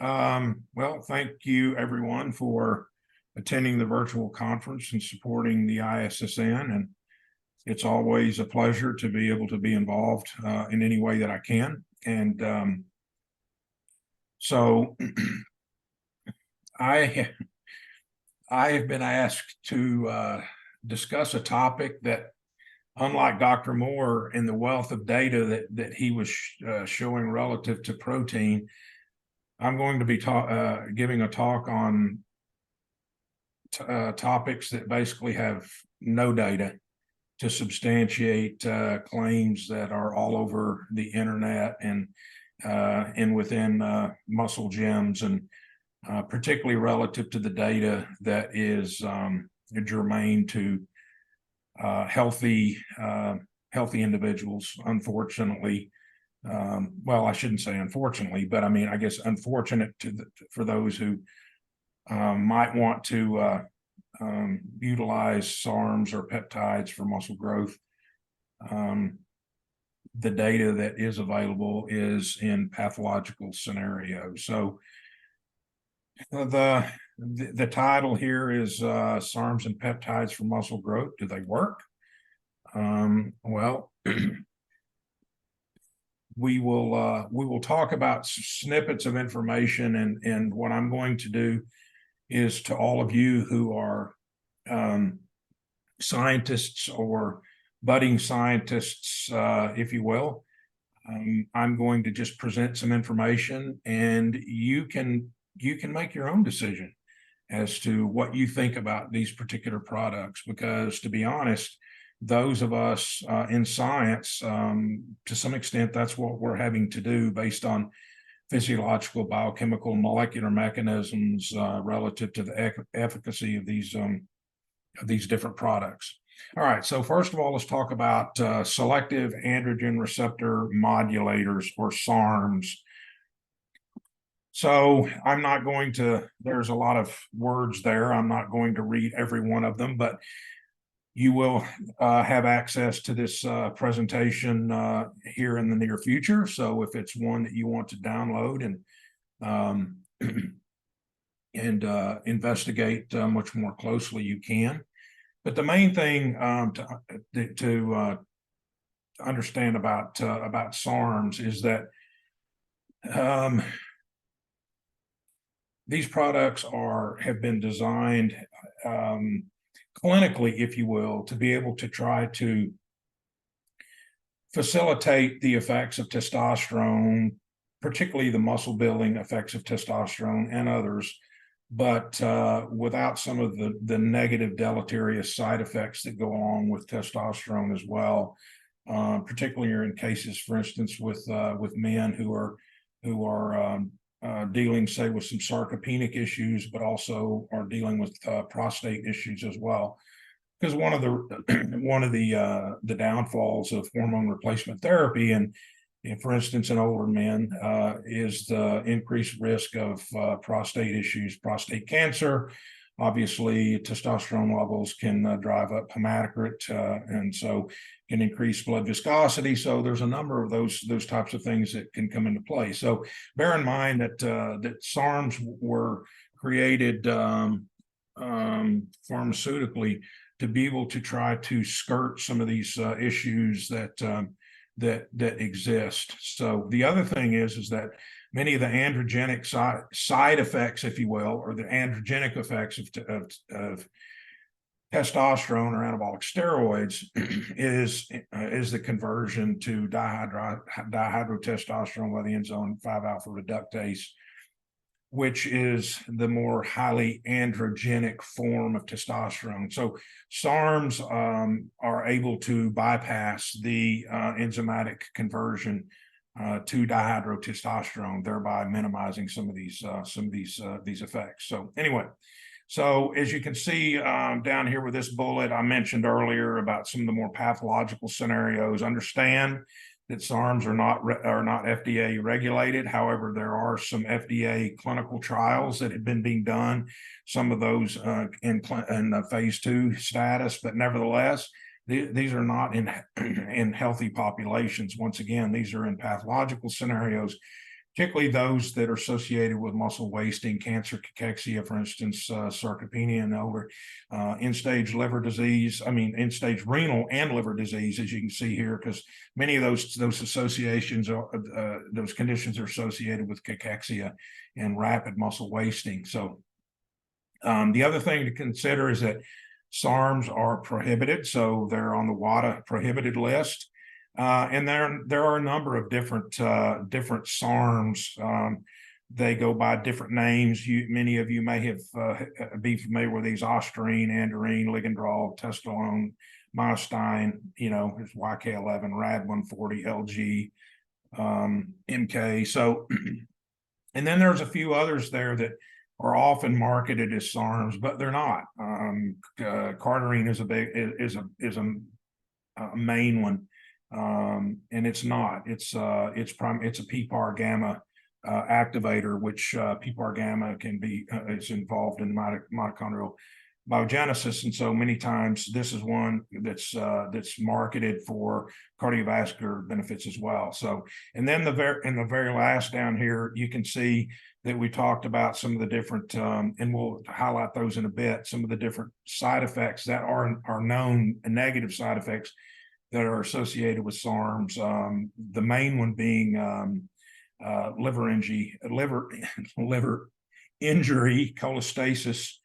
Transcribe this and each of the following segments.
Well, thank you everyone for attending the virtual conference and supporting the ISSN. And it's always a pleasure to be able to be involved in any way that I can. And so I have been asked to discuss a topic that, unlike Dr. Moore and the wealth of data that he was showing relative to protein, I'm going to be giving a talk on topics that basically have no data to substantiate claims that are all over the internet and within muscle gyms, and particularly relative to the data that is germane to healthy individuals. Unfortunately, well, I shouldn't say unfortunately, but I mean, I guess unfortunate for those who might want to utilize SARMs or peptides for muscle growth. The data that is available is in pathological scenarios. So the title here is SARMs and peptides for muscle growth. Do they work? Well, we will talk about snippets of information, and what I'm going to do is, to all of you who are scientists or budding scientists, if you will, I'm going to just present some information, and you can make your own decision as to what you think about these particular products. Because, to be honest, those of us in science, to some extent, that's what we're having to do based on physiological, biochemical, molecular mechanisms relative to the efficacy of these different products. All right, so first of all, let's talk about selective androgen receptor modulators, or SARMs. So I'm not going to, there's a lot of words there. I'm not going to read every one of them, but you will have access to this presentation here in the near future. So if it's one that you want to download and investigate much more closely, you can. But the main thing to understand about SARMs is that these products have been designed clinically, if you will, to be able to try to facilitate the effects of testosterone, particularly the muscle building effects of testosterone and others, but without some of the negative deleterious side effects that go along with testosterone as well, particularly in cases, for instance, with men who are dealing, say, with some sarcopenic issues, but also are dealing with prostate issues as well. Because one of the downfalls of hormone replacement therapy, and for instance, in older men, is the increased risk of prostate issues, prostate cancer. Obviously, testosterone levels can drive up hematocrit, and so can increase blood viscosity. So there's a number of those types of things that can come into play. So bear in mind that SARMs were created pharmaceutically to be able to try to skirt some of these issues that exist. So the other thing is that many of the androgenic side effects, if you will, or the androgenic effects of testosterone or anabolic steroids is the conversion to dihydrotestosterone by the enzyme 5-alpha reductase, which is the more highly androgenic form of testosterone. So SARMs are able to bypass the enzymatic conversion to dihydrotestosterone, thereby minimizing some of these effects. So anyway, so as you can see down here with this bullet, I mentioned earlier about some of the more pathological scenarios. Understand that SARMs are not FDA regulated. However, there are some FDA clinical trials that have been being done. Some of those in phase 2 status, but nevertheless, these are not in healthy populations. Once again, these are in pathological scenarios particularly those that are associated with muscle wasting, cancer, cachexia, for instance, sarcopenia in older, end-stage liver disease, end-stage renal and liver disease, as you can see here, because many of those associations, those conditions are associated with cachexia and rapid muscle wasting. So the other thing to consider is that SARMs are prohibited, so they're on the WADA prohibited list. And there are a number of different SARMs. They go by different names. Many of you may have be familiar with these: osterine, andarine, ligandrol, testosterone, myostatin. There's YK11, RAD140, LG, MK. So, and then there's a few others there that are often marketed as SARMs, but they're not. Cardarine is a main one. And it's not. It's a PPAR gamma activator, which PPAR gamma is involved in mitochondrial biogenesis, and so many times this is one that's marketed for cardiovascular benefits as well. So, and then in the very last down here, you can see that we talked about some of the different, and we'll highlight those in a bit. Some of the different side effects that are known, negative side effects that are associated with SARMs. The main one being liver injury, cholestasis.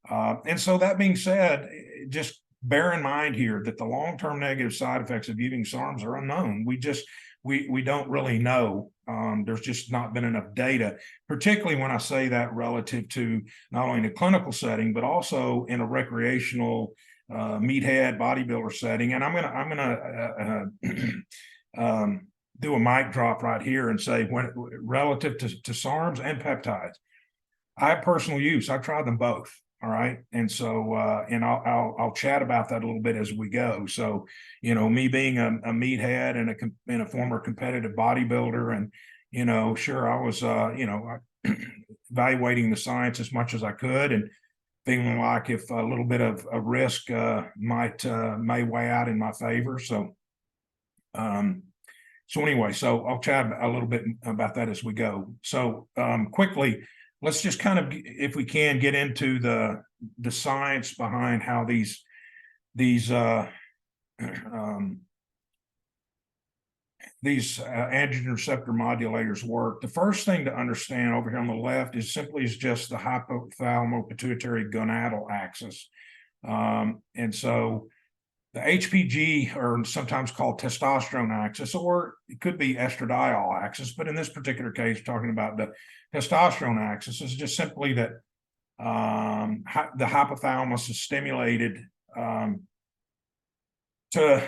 And so that being said, just bear in mind here that the long-term negative side effects of using SARMs are unknown. We don't really know. There's just not been enough data, particularly when I say that relative to not only in a clinical setting, but also in a recreational meathead bodybuilder setting. And I'm gonna do a mic drop right here and say, when relative to SARMs and peptides, I have personal use. I've tried them both. All right, and so and I'll chat about that a little bit as we go. So, me being a meathead and a former competitive bodybuilder, and sure, I was evaluating the science as much as I could, and feeling like if a little bit of a risk may weigh out in my favor. So, anyway, so I'll chat a little bit about that as we go. So quickly, let's just kind of, if we can, get into the science behind how these androgen receptor modulators work. The first thing to understand over here on the left is just the hypothalamo-pituitary gonadal axis. And so the HPG, or sometimes called testosterone axis, or it could be estradiol axis, but in this particular case, talking about the testosterone axis, is just simply that the hypothalamus is stimulated to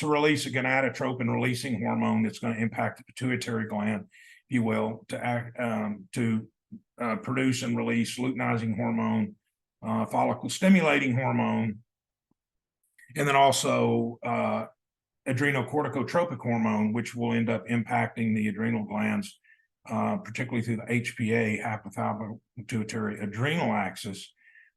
release a gonadotropin releasing hormone that's going to impact the pituitary gland, if you will, to produce and release luteinizing hormone, follicle stimulating hormone, and then also adrenocorticotropic hormone, which will end up impacting the adrenal glands, particularly through the HPA, hypothalamo-pituitary adrenal axis,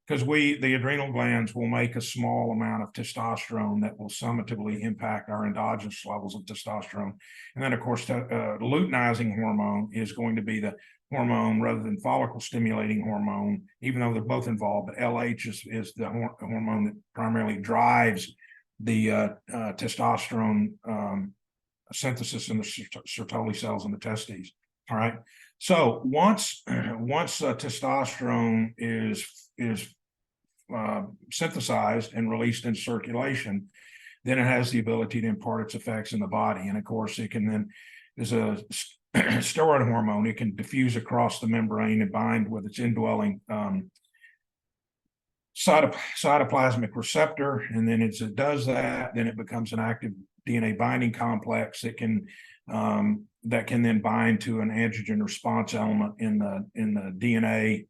because the adrenal glands will make a small amount of testosterone that will summatively impact our endogenous levels of testosterone. And then, of course, luteinizing hormone is going to be the hormone rather than follicle stimulating hormone, even though they're both involved, but LH is the hormone that primarily drives the testosterone synthesis in the Sertoli cells in the testes. All right. So once testosterone is synthesized and released into circulation, then it has the ability to impart its effects in the body. And of course, it can then, as a steroid hormone, it can diffuse across the membrane and bind with its indwelling cytoplasmic receptor. And then as it does that, then it becomes an active DNA binding complex that can then bind to an androgen response element in the DNA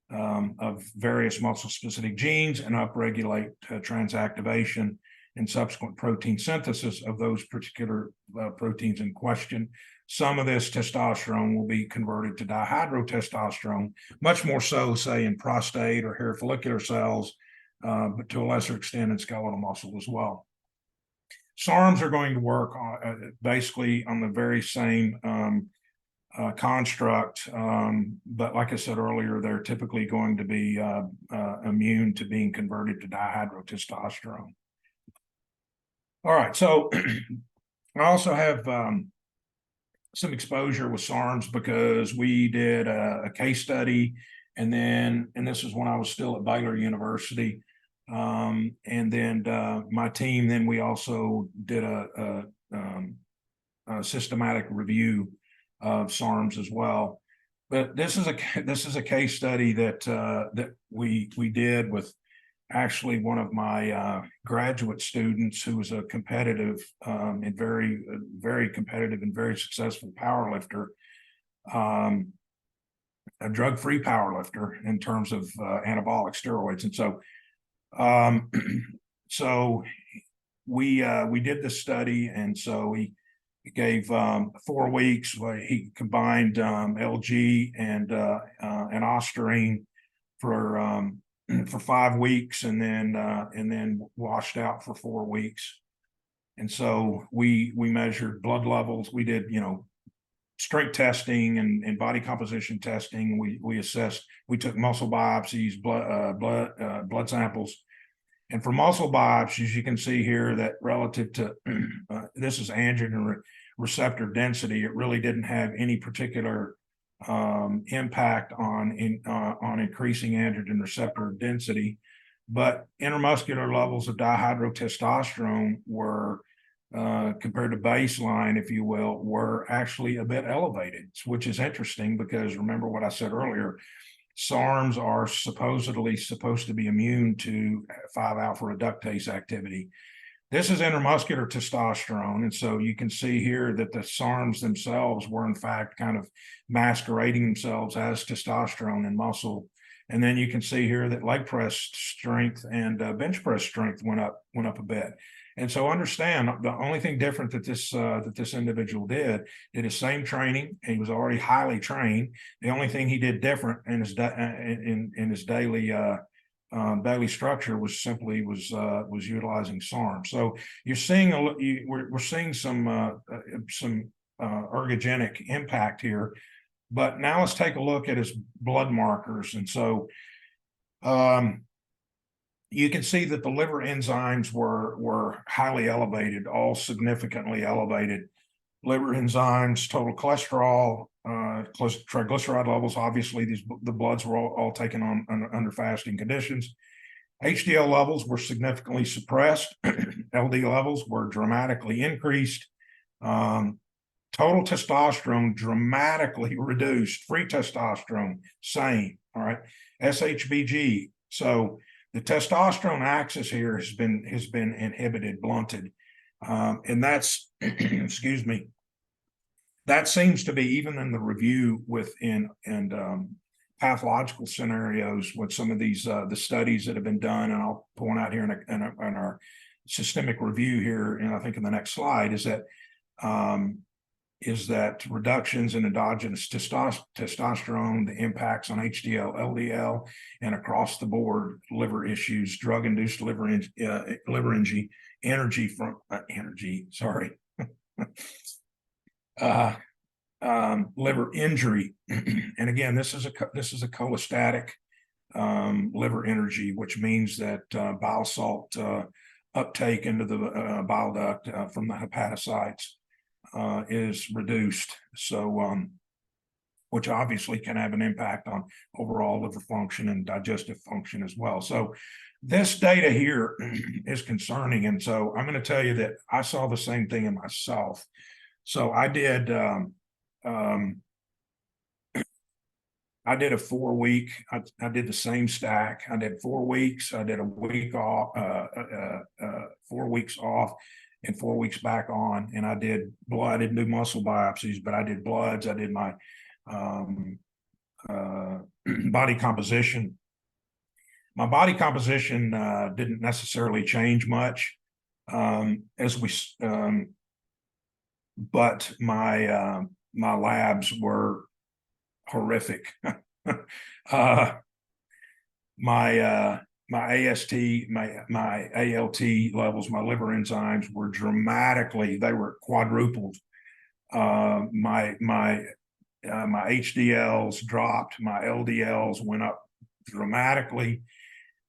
of various muscle-specific genes and upregulate transactivation and subsequent protein synthesis of those particular proteins in question. Some of this testosterone will be converted to dihydrotestosterone, much more so, say, in prostate or hair follicular cells, but to a lesser extent in skeletal muscle as well. SARMs are going to work basically on the very same construct. But like I said earlier, they're typically going to be immune to being converted to dihydrotestosterone. All right, so I also have some exposure with SARMs because we did a case study, and this is when I was still at Baylor University. And then my team, then we also did a systematic review of SARMs as well. But this is a case study that we did with actually one of my graduate students who was a competitive and very competitive and very successful powerlifter, a drug-free powerlifter in terms of anabolic steroids. And so we did this study, and so he gave 4 weeks. He combined LG and ostarine for 5 weeks, and then washed out for 4 weeks. And so we measured blood levels. We did, strength testing and body composition testing. We assessed. We took muscle biopsies, blood samples. And for muscle biopsies, you can see here that relative to this is androgen receptor density, it really didn't have any particular impact on increasing androgen receptor density, but intramuscular levels of dihydrotestosterone were compared to baseline, if you will, were actually a bit elevated, which is interesting because remember what I said earlier. SARMs are supposed to be immune to 5-alpha reductase activity. This is intramuscular testosterone, and so you can see here that the SARMs themselves were in fact kind of masquerading themselves as testosterone in muscle. And then you can see here that leg press strength and bench press strength went up a bit. And so understand, the only thing different that this individual did his same training. He was already highly trained. The only thing he did different in his daily structure was simply utilizing SARM. So you're seeing we're seeing some ergogenic impact here. But now let's take a look at his blood markers. And so you can see that the liver enzymes were highly elevated, all significantly elevated. Liver enzymes, total cholesterol, triglyceride levels. Obviously, the bloods were all taken on under fasting conditions. HDL levels were significantly suppressed. LD levels were dramatically increased. Total testosterone dramatically reduced. Free testosterone, same. All right. SHBG. So the testosterone axis here has been inhibited, blunted, and that's excuse me. That seems to be even in the review within pathological scenarios with some of these the studies that have been done, and I'll point out here in our systemic review here, and I think in the next slide is that reductions in endogenous testosterone, the impacts on HDL, LDL, and across the board liver issues, drug-induced liver liver injury. And again, this is a cholestatic liver energy, which means that bile salt uptake into the bile duct from the hepatocytes is reduced. So which obviously can have an impact on overall liver function and digestive function as well. So this data here is concerning. And so I'm going to tell you that I saw the same thing in myself. So I did a 4-week, I did the same stack. I did 4 weeks. I did a week off, 4 weeks off, and 4 weeks back on. And I did blood. I didn't do muscle biopsies, but I did bloods. I did my body composition. My body composition didn't necessarily change much but my labs were horrific. My AST, my ALT levels, my liver enzymes were quadrupled. My my HDLs dropped, my LDLs went up dramatically,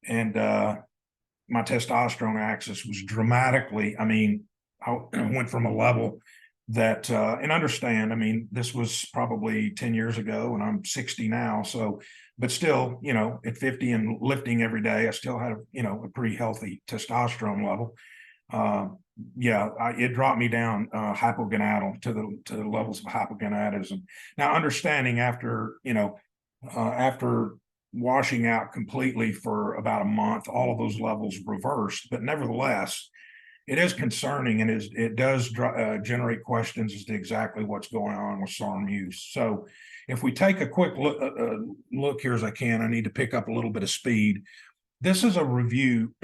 and my testosterone axis was dramatically. I mean, I went from a level that, and understand, I mean, this was probably 10 years ago and I'm 60 now. So, but still, you know, at 50 and lifting every day, I still had, you know, a pretty healthy testosterone level. It dropped me down hypogonadal to the levels of hypogonadism. Now, understanding after, you know, after washing out completely for about a month, all of those levels reversed, but nevertheless, it is concerning, and it does generate questions as to exactly what's going on with SARM use. So if we take a quick look here as I can, I need to pick up a little bit of speed. This is a review,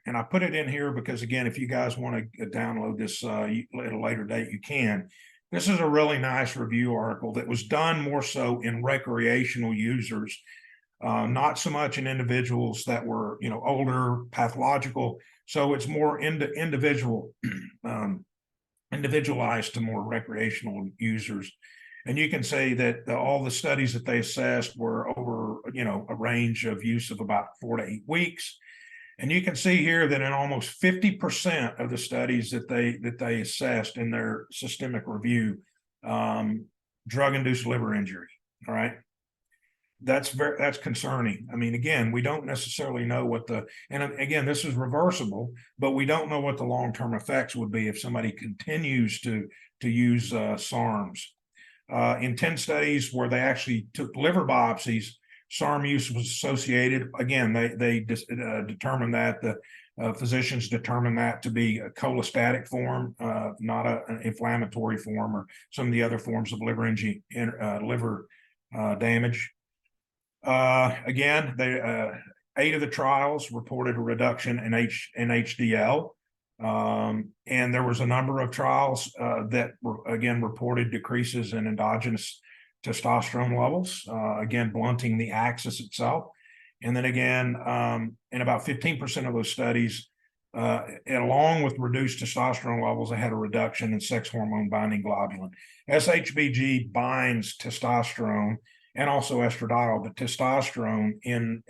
and I put it in here because, again, if you guys want to download this at a later date, you can. This is a really nice review article that was done more so in recreational users, not so much in individuals that were, you know, older, pathological. So it's more individualized to more recreational users. And you can say that all the studies that they assessed were over, you know, a range of use of about 4 to 8 weeks. And you can see here that in almost 50% of the studies that they assessed in their systemic review, drug-induced liver injury. All right. That's concerning. I mean, again, we don't necessarily know what and again, this is reversible, but we don't know what the long-term effects would be if somebody continues to use SARMs. In 10 studies where they actually took liver biopsies, SARM use was associated. Again, they determined that the physicians determined that to be a cholestatic form, not an inflammatory form or some of the other forms of liver damage. Again, 8 of the trials reported a reduction in HDL. And there was a number of trials that were, again, reported decreases in endogenous testosterone levels, again, blunting the axis itself. And then again, in about 15% of those studies, along with reduced testosterone levels, they had a reduction in sex hormone binding globulin. SHBG binds testosterone and also estradiol, but testosterone in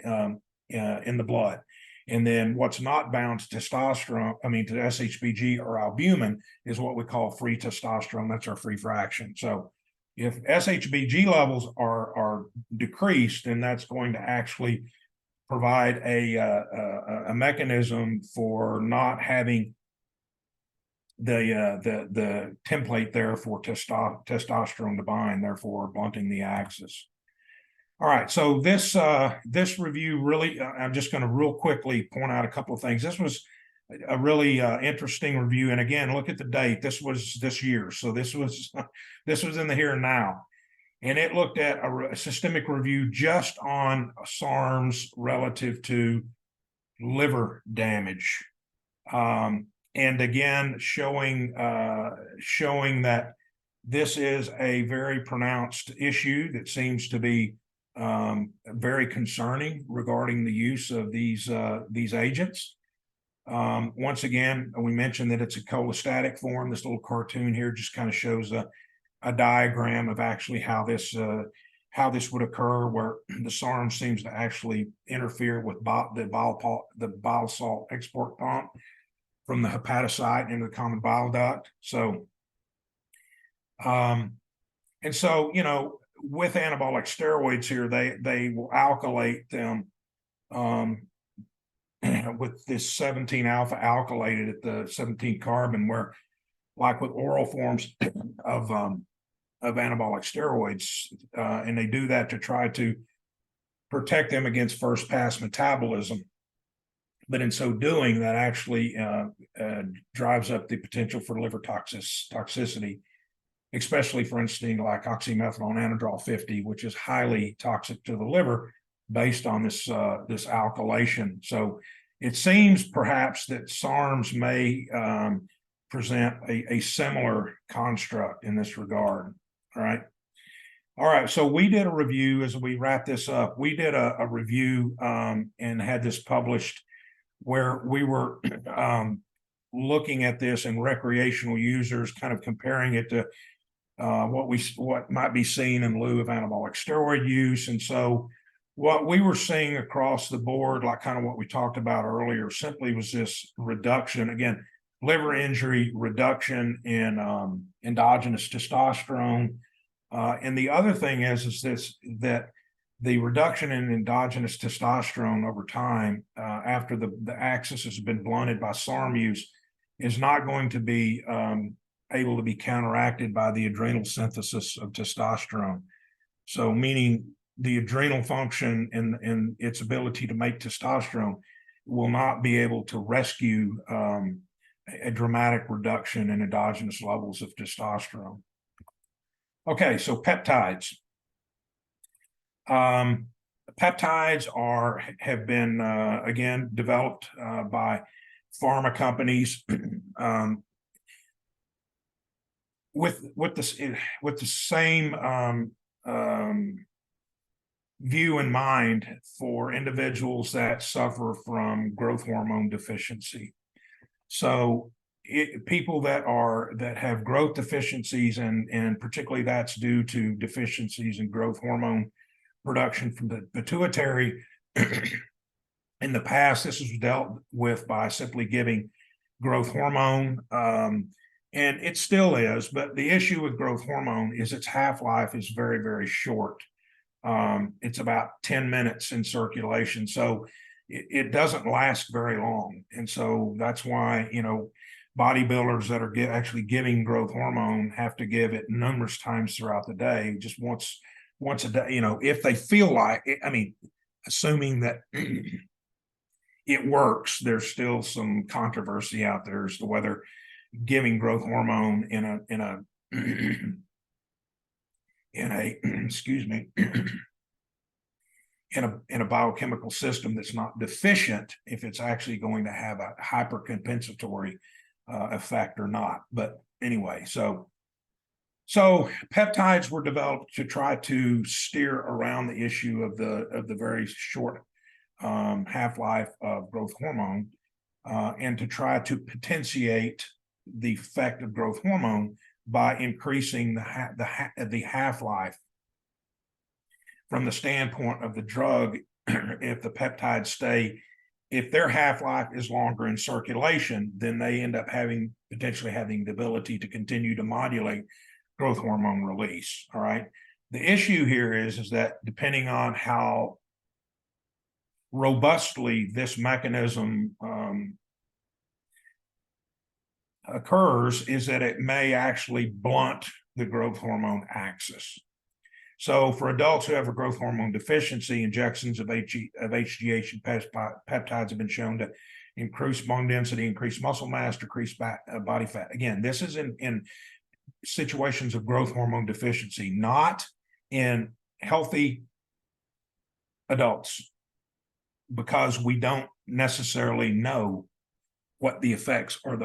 the blood. And then what's not bound to testosterone, to SHBG or albumin, is what we call free testosterone. That's our free fraction. So if SHBG levels are decreased, then that's going to actually provide a mechanism for not having the template there for testosterone to bind, therefore blunting the axis. All right, so this review really, I'm just going to real quickly point out a couple of things. This was a really interesting review, and again, look at the date. This was this year, so this was in the here and now, and it looked at a systemic review just on SARMs relative to liver damage, and again showing that this is a very pronounced issue that seems to be very concerning regarding the use of these agents. Once again, we mentioned that it's a cholestatic form. This little cartoon here just kind of shows a diagram of actually how this would occur, where the SARM seems to actually interfere with the bile salt export pump from the hepatocyte into the common bile duct. So, and so, you know, with anabolic steroids here, they will alkylate them with this 17 alpha alkylated at the 17 carbon, where, like with oral forms of anabolic steroids, and they do that to try to protect them against first pass metabolism. But in so doing, that actually drives up the potential for liver toxicity, especially, for instance, like oxymethanol anhydrol 50, which is highly toxic to the liver based on this alkylation. So it seems perhaps that SARMs may present a similar construct in this regard. All right. So we did a review as we wrap this up. We did a review and had this published where we were looking at this in recreational users, kind of comparing it to what might be seen in lieu of anabolic steroid use. And so what we were seeing across the board, like kind of what we talked about earlier, simply was this reduction, again, liver injury, reduction in endogenous testosterone. And the other thing is that the reduction in endogenous testosterone over time, after the axis has been blunted by SARM use, is not going to be able to be counteracted by the adrenal synthesis of testosterone. So meaning the adrenal function and its ability to make testosterone will not be able to rescue a dramatic reduction in endogenous levels of testosterone. Okay, so peptides. Peptides have been again developed by pharma companies with the same view in mind for individuals that suffer from growth hormone deficiency. So people that have growth deficiencies, and particularly that's due to deficiencies in growth hormone production from the pituitary. In the past, this was dealt with by simply giving growth hormone, and it still is. But the issue with growth hormone is its half-life is very, very short. It's about 10 minutes in circulation, so it doesn't last very long. And so that's why, bodybuilders that are actually giving growth hormone have to give it numerous times throughout the day, just once a day, if they feel like it. I mean, assuming that it works, there's still some controversy out there as to whether giving growth hormone in a excuse me, in a biochemical system that's not deficient, if it's actually going to have a hypercompensatory effect or not. But anyway, so peptides were developed to try to steer around the issue of the very short half-life of growth hormone, and to try to potentiate the effect of growth hormone by increasing the half-life. From the standpoint of the drug, if the peptides if their half-life is longer in circulation, then they end up potentially having the ability to continue to modulate growth hormone release. All right. The issue here is that depending on how robustly this mechanism occurs, is that it may actually blunt the growth hormone axis. So for adults who have a growth hormone deficiency, injections of HGH and peptides have been shown to increase bone density, increase muscle mass, decrease body fat. Again, this is in situations of growth hormone deficiency, not in healthy adults, because we don't necessarily know what the effects are,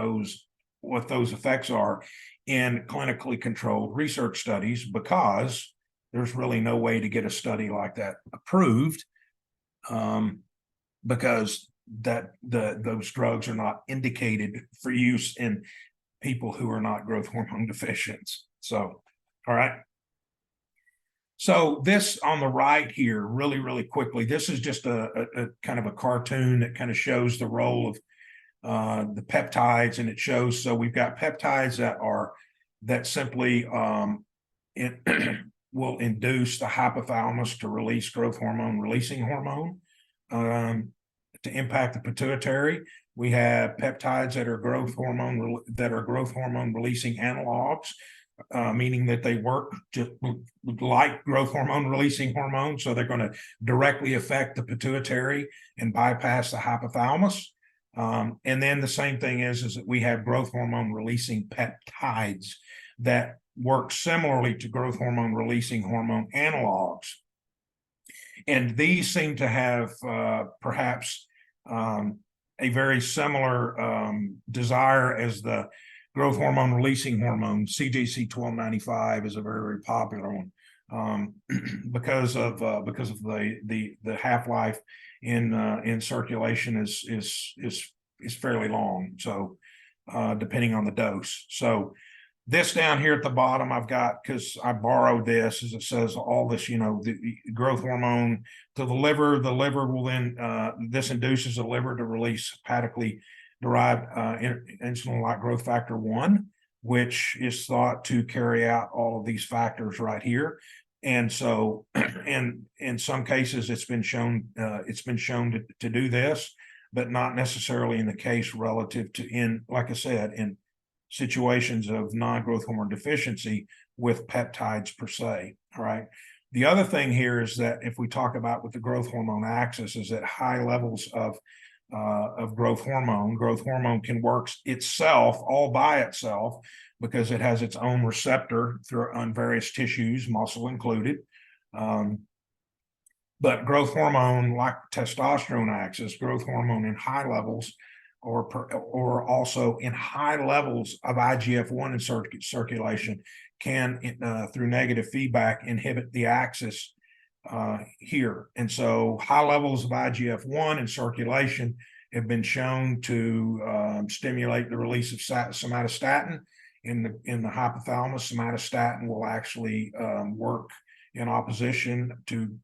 what those effects are in clinically controlled research studies, because there's really no way to get a study like that approved, because those drugs are not indicated for use in people who are not growth hormone deficient. So, all right. So this on the right here, really, really quickly, this is just a kind of a cartoon that kind of shows the role of the peptides, and it shows, so we've got peptides that simply will induce the hypothalamus to release growth hormone releasing hormone to impact the pituitary. We have peptides that are growth hormone releasing analogs, meaning that they work just like growth hormone releasing hormone, so they're going to directly affect the pituitary and bypass the hypothalamus. And then the same thing is that we have growth hormone releasing peptides that work similarly to growth hormone releasing hormone analogs. And these seem to have perhaps a very similar desire as the growth hormone releasing hormone. CJC 1295 is a very, very popular one because of the half-life in circulation is fairly long. So depending on the dose. So This down here at the bottom, I've got, because I borrowed this, as it says all this, the growth hormone to the liver. The liver will then, this induces the liver to release hepatically derived insulin-like growth factor 1, which is thought to carry out all of these factors right here. And so, in some cases, it's been shown to do this, but not necessarily in the case relative to, like I said, in situations of non-growth hormone deficiency with peptides per se. All right. The other thing here is that if we talk about with the growth hormone axis, is that high levels of growth hormone can work itself all by itself, because it has its own receptor on various tissues, muscle included. But growth hormone, like testosterone axis, growth hormone in high levels, or also in high levels of IGF-1 in circulation, can, through negative feedback, inhibit the axis here. And so high levels of IGF-1 in circulation have been shown to stimulate the release of somatostatin in the hypothalamus. Somatostatin will actually work in opposition to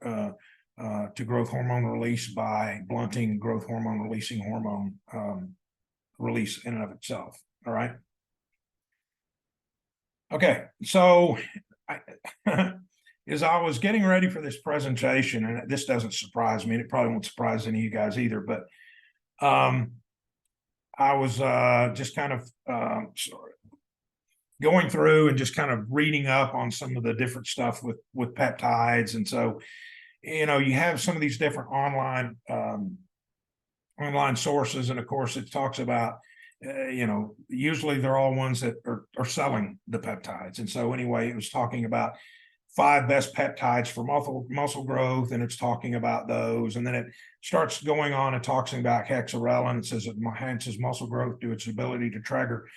growth hormone release by blunting growth hormone releasing hormone release in and of itself. All right. Okay, so as I was getting ready for this presentation, and this doesn't surprise me, and it probably won't surprise any of you guys either, but I was just kind of going through and just kind of reading up on some of the different stuff with peptides. And so, you have some of these different online sources, and of course it talks about, usually they're all ones that are selling the peptides. And so anyway, it was talking about 5 best peptides for muscle growth, and it's talking about those. And then it starts going on and talking about hexarelin. It says it enhances muscle growth due to its ability to trigger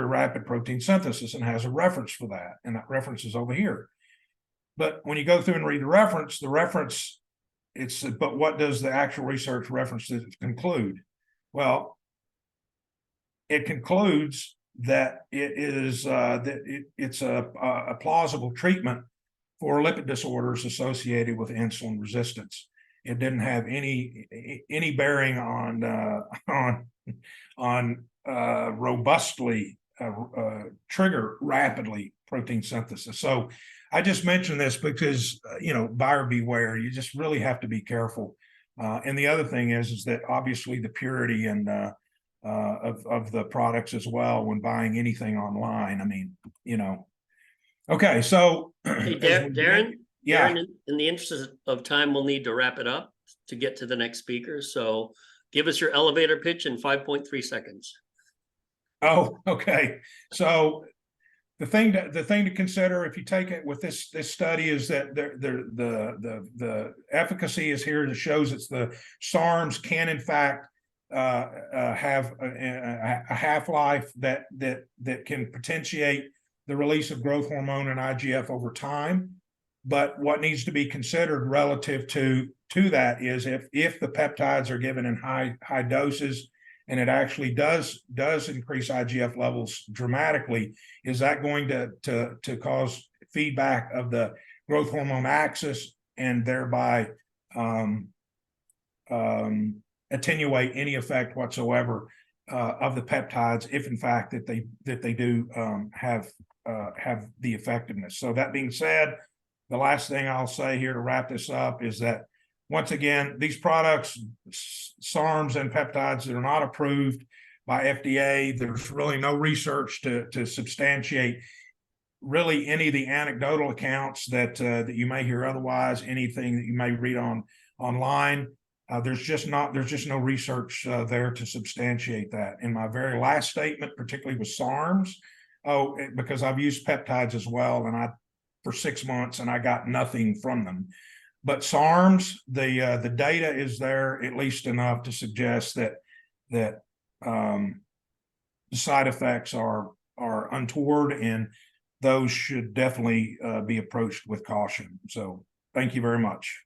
rapid protein synthesis, and has a reference for that. And that reference is over here. But when you go through and read the reference, but what does the actual research reference conclude? Well, it concludes that it is it's a plausible treatment for lipid disorders associated with insulin resistance. It didn't have any bearing on robustly trigger rapidly protein synthesis. So I just mentioned this because buyer beware. You just really have to be careful. And the other thing is that obviously the purity and of the products as well when buying anything online. I mean, Okay, so hey, Darryn, yeah. Darryn, in the interest of time, we'll need to wrap it up to get to the next speaker. So give us your elevator pitch in 5.3 seconds. Oh, okay. So the thing to consider if you take it with this study is that the efficacy is here. It shows that the SARMs can in fact have a half-life that can potentiate the release of growth hormone and IGF over time. But what needs to be considered relative to that is if the peptides are given in high doses, and it actually does increase IGF levels dramatically, is that going to cause feedback of the growth hormone axis and thereby attenuate any effect whatsoever of the peptides, if in fact that they do have the effectiveness. So that being said, the last thing I'll say here to wrap this up is that once again, these products, SARMs and peptides, that are not approved by FDA. There's really no research to substantiate really any of the anecdotal accounts that you may hear otherwise, anything that you may read online. There's just no research there to substantiate that. In my very last statement, particularly with SARMs, because I've used peptides as well, and for 6 months, and I got nothing from them. But SARMs, the data is there at least enough to suggest that the side effects are untoward, and those should definitely be approached with caution. So thank you very much.